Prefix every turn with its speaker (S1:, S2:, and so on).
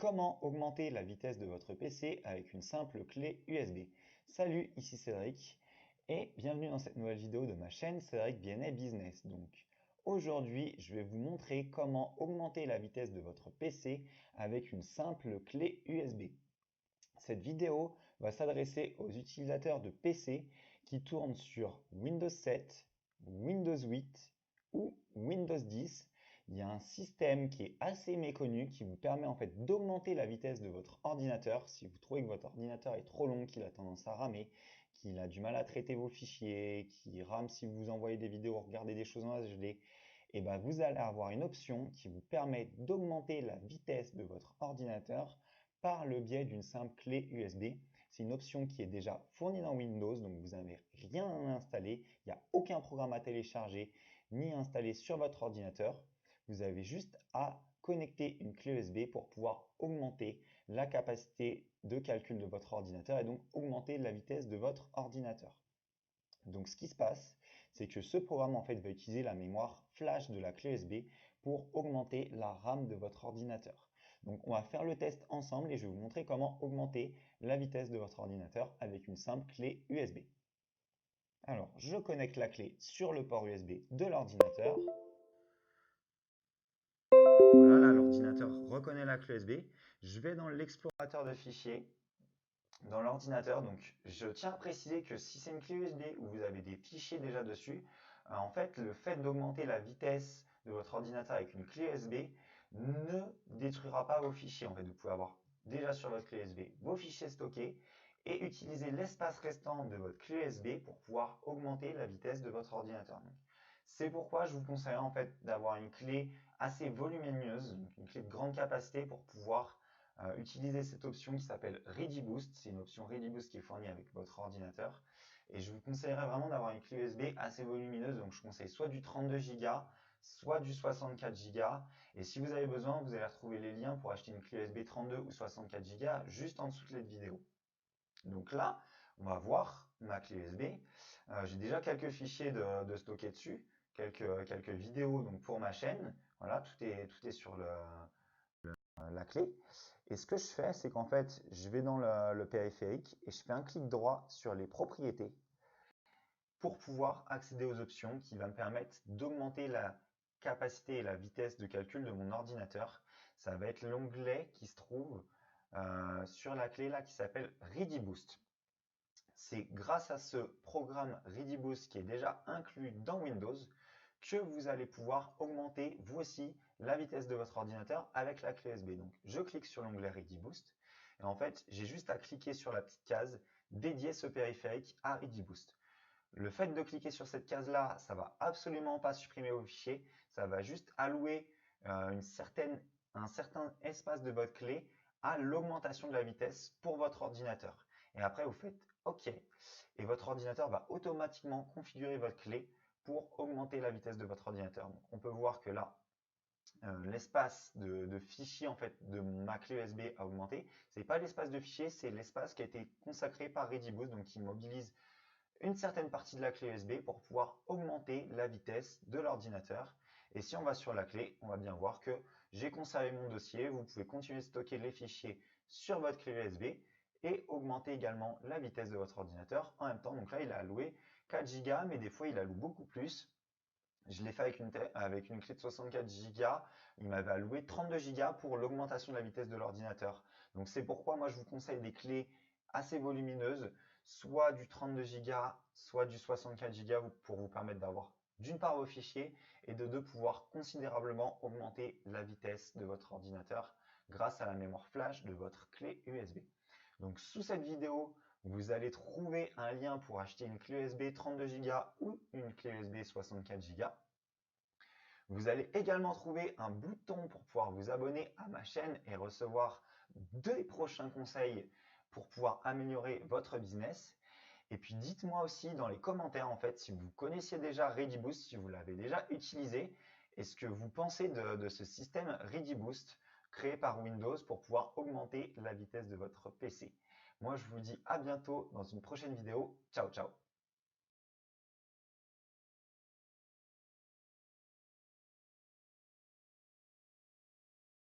S1: Comment augmenter la vitesse de votre PC avec une simple clé USB? Salut, ici Cédric et bienvenue dans cette nouvelle vidéo de ma chaîne Cédric BNA Business. Donc aujourd'hui, je vais vous montrer comment augmenter la vitesse de votre PC avec une simple clé USB. Cette vidéo va s'adresser aux utilisateurs de PC qui tournent sur Windows 7, Windows 8 ou Windows 10. Il y a un système qui est assez méconnu qui vous permet en fait d'augmenter la vitesse de votre ordinateur. Si vous trouvez que votre ordinateur est trop long, qu'il a tendance à ramer, qu'il a du mal à traiter vos fichiers, qu'il rame si vous envoyez des vidéos, regardez des choses en HD, et ben vous allez avoir une option qui vous permet d'augmenter la vitesse de votre ordinateur par le biais d'une simple clé USB. C'est une option qui est déjà fournie dans Windows, donc vous n'avez rien à installer, il n'y a aucun programme à télécharger ni à installer sur votre ordinateur. Vous avez juste à connecter une clé USB pour pouvoir augmenter la capacité de calcul de votre ordinateur et donc augmenter la vitesse de votre ordinateur. Donc ce qui se passe, c'est que ce programme en fait va utiliser la mémoire flash de la clé USB pour augmenter la RAM de votre ordinateur. Donc on va faire le test ensemble et je vais vous montrer comment augmenter la vitesse de votre ordinateur avec une simple clé USB. Alors je connecte la clé sur le port USB de l'ordinateur. Voilà, là l'ordinateur reconnaît la clé USB. Je vais dans l'explorateur de fichiers dans l'ordinateur. Donc je tiens à préciser que si c'est une clé USB où vous avez des fichiers déjà dessus, en fait le fait d'augmenter la vitesse de votre ordinateur avec une clé USB ne détruira pas vos fichiers. En fait, vous pouvez avoir déjà sur votre clé USB vos fichiers stockés et utiliser l'espace restant de votre clé USB pour pouvoir augmenter la vitesse de votre ordinateur. C'est pourquoi je vous conseille en fait d'avoir une clé assez volumineuse, une clé de grande capacité pour pouvoir utiliser cette option qui s'appelle Ready Boost. C'est une option Ready Boost qui est fournie avec votre ordinateur. Et je vous conseillerais vraiment d'avoir une clé USB assez volumineuse. Donc je conseille soit du 32 Go, soit du 64 Go. Et si vous avez besoin, vous allez retrouver les liens pour acheter une clé USB 32 ou 64 Go juste en dessous de cette vidéo. Donc là, on va voir ma clé USB. J'ai déjà quelques fichiers de stocker dessus, quelques vidéos donc pour ma chaîne. Voilà, tout est sur la clé. Et ce que je fais, c'est qu'en fait, je vais dans le périphérique et je fais un clic droit sur les propriétés pour pouvoir accéder aux options qui va me permettre d'augmenter la capacité et la vitesse de calcul de mon ordinateur. Ça va être l'onglet qui se trouve sur la clé là qui s'appelle Ready Boost. C'est grâce à ce programme Ready Boost qui est déjà inclus dans Windows que vous allez pouvoir augmenter vous aussi la vitesse de votre ordinateur avec la clé USB. Donc je clique sur l'onglet Ready Boost et en fait j'ai juste à cliquer sur la petite case dédiée ce périphérique à Ready Boost. Le fait de cliquer sur cette case là, ça va absolument pas supprimer vos fichiers, ça va juste allouer un certain espace de votre clé à l'augmentation de la vitesse pour votre ordinateur. Et après vous faites OK et votre ordinateur va automatiquement configurer votre clé pour augmenter la vitesse de votre ordinateur. Donc, on peut voir que là, l'espace de fichiers en fait de ma clé USB a augmenté. Ce n'est pas l'espace de fichiers, c'est l'espace qui a été consacré par Ready Boost, donc qui mobilise une certaine partie de la clé USB pour pouvoir augmenter la vitesse de l'ordinateur. Et si on va sur la clé, on va bien voir que j'ai conservé mon dossier. Vous pouvez continuer de stocker les fichiers sur votre clé USB et augmenter également la vitesse de votre ordinateur en même temps. Donc là, il a alloué 4 Go, mais des fois, il alloue beaucoup plus. Je l'ai fait avec une clé de 64 Go. Il m'avait alloué 32 Go pour l'augmentation de la vitesse de l'ordinateur. Donc c'est pourquoi moi, je vous conseille des clés assez volumineuses, soit du 32 Go, soit du 64 Go pour vous permettre d'avoir d'une part vos fichiers et de deux pouvoir considérablement augmenter la vitesse de votre ordinateur grâce à la mémoire flash de votre clé USB. Donc sous cette vidéo, vous allez trouver un lien pour acheter une clé USB 32 Go ou une clé USB 64 Go. Vous allez également trouver un bouton pour pouvoir vous abonner à ma chaîne et recevoir des prochains conseils pour pouvoir améliorer votre business. Et puis dites-moi aussi dans les commentaires en fait si vous connaissiez déjà Ready Boost, si vous l'avez déjà utilisé et ce que vous pensez de ce système Ready Boost créé par Windows pour pouvoir augmenter la vitesse de votre PC. Moi je vous dis à bientôt dans une prochaine vidéo. Ciao ciao.